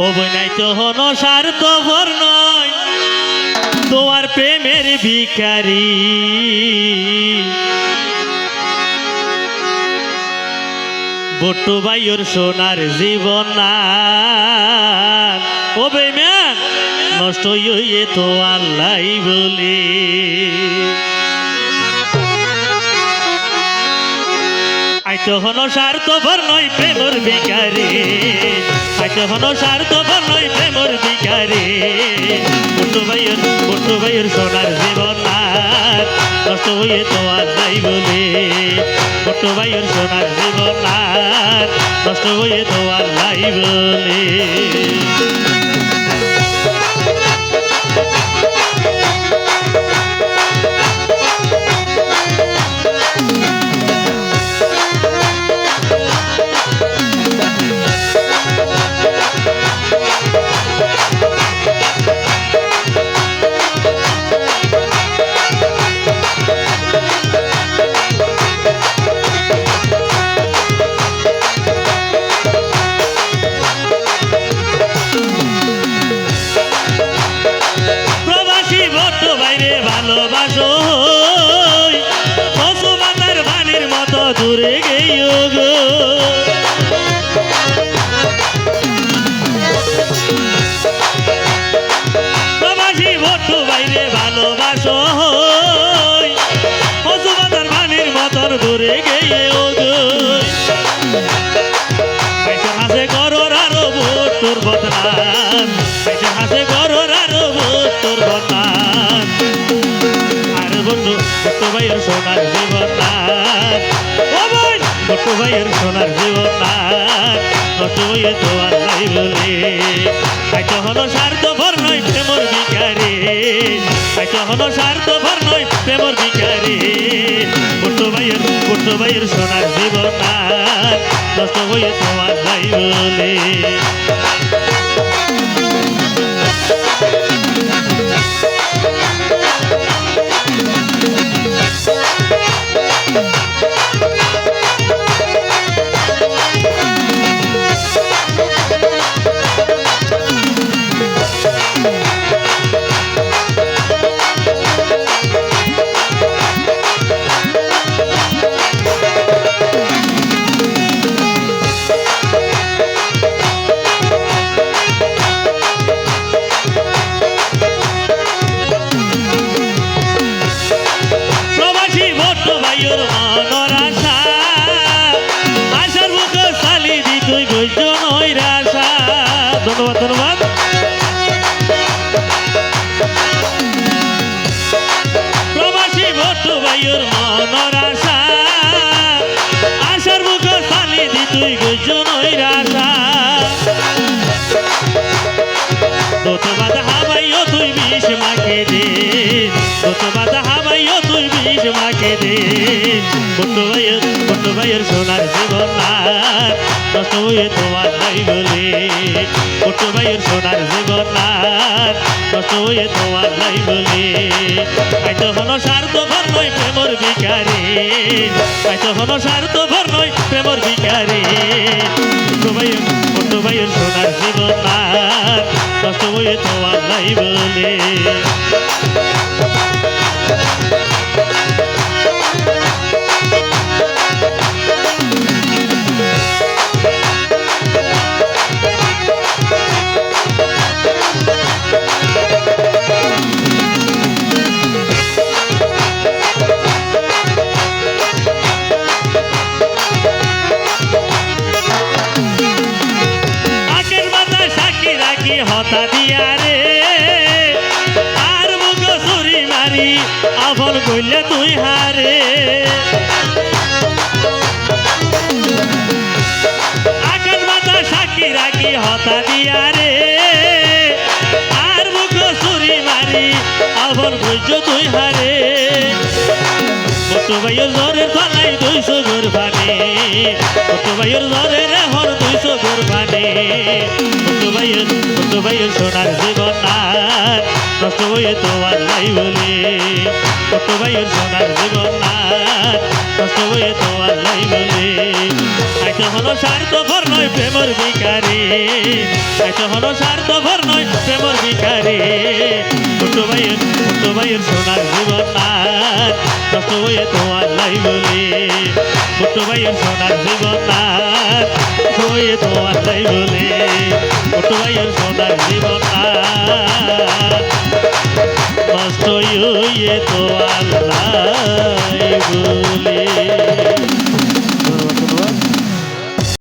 অভিনয় তো হন স্বার্থপর নয়, তোমার প্রেমের ভিখারি। বট্টু ভাইয়ের সোনার জীবন ও বেমান নষ্ট হইয়ে তো আল্লাহ বলে। আইতো হন স্বার্থপর নয় প্রেমর ভিখারি, আইতো হন স্বার্থপর নয় প্রেমর ভিখারি। বট্টু ভাইয়ের সোনার জীবন নষ্ট হইয়ে তো আল্লাহ বলে। বট্টু ভাইয়ের সোনার জীবন নষ্ট হইয়ে তো আল্লাহ বলে। ভালোবাসো পশুপাতার পানির মতো দূরে গেও গো। প্রবাসী বট্টু বাইরে ভালোবাসো পশুপাতার পানির মতো দূরে গেও গো। হাসে করোর আরো বট্টুর বদনাম, হাসে করোর আরো বট্টুর বদনাম। বট্টু ভাইয়ের সোনার জীবন বট্টু ভাইয়ের সোনার জীবন নষ্ট হইয়ে তো আল্লাহ বলে। আইতো হলো স্বার্থপর নয় প্রেমর ভিখারি, আইতো হলো স্বার্থপর নয় প্রেমর ভিখারি। বট্টু ভাইয়ের সোনার জীবন নষ্ট হইয়ে তো আল্লাহ বলে। ধন্যবাদ ধন্যবাদ। প্রবাসী বট্টু ভাইয়ের মনের আশা, আশার মুখ সালি দি তুই গুজন আশা। দোতবাদ হাবাইও তুই বিষ মাকে দে, দোতবাদ হাবাইও তুই বিষ মাকে দে। বট্টু ভাইয়ের সোনার জীবন নষ্ট হয়ে তোমার নাই বলে। বট্টু ভাইয়ের সোনার জীবন নষ্ট হয়ে তোমার নাই বলে। আইতো হলো স্বার্থপর নয় প্রেমর ভিখারি, আইতো হলো স্বার্থপর নয় প্রেমর ভিখারি। বট্টু ভাইয়ের সোনার জীবন নষ্ট হয়ে তোমার নাই বলে। হতা দিয়া রে আর মুখ ছুরি মারি আফল কইলে তুই হারে। আকাশ বাতা সাক্ষী রাখি হতা দিয়া রে আর মুখ ছুরি মারি আফল কইছ তুই হারে। বট্টু ভাইয়ের জ্বরের তলাই 200 ঘর পানি, বট্টু ভাইয়ের জ্বরের হর 200 ঘর পানি। বট্টু ভাইয়ের সোনার জীবন নষ্ট হয়ে তো আল্লাহ বলে। বট্টু ভাইয়ের সোনার জীবন নষ্ট হয়ে তো আল্লাহ বলে। আইতো হলো স্বার্থপর নয় প্রেমর ভিখারি আইতো হলো স্বার্থপর নয় প্রেমর ভিখারি ছোট ভাইয়ের সোনার জীবন আর নষ্ট হয়ে তো আল্লাহ বলে ছোট ভাইয়ের সোনার জীবন আর হয়ে তো আল্লাহ বলে ছোট ভাইয়ের সোনার জীবন আর নষ্ট হয়ে তো আল্লাহ বলে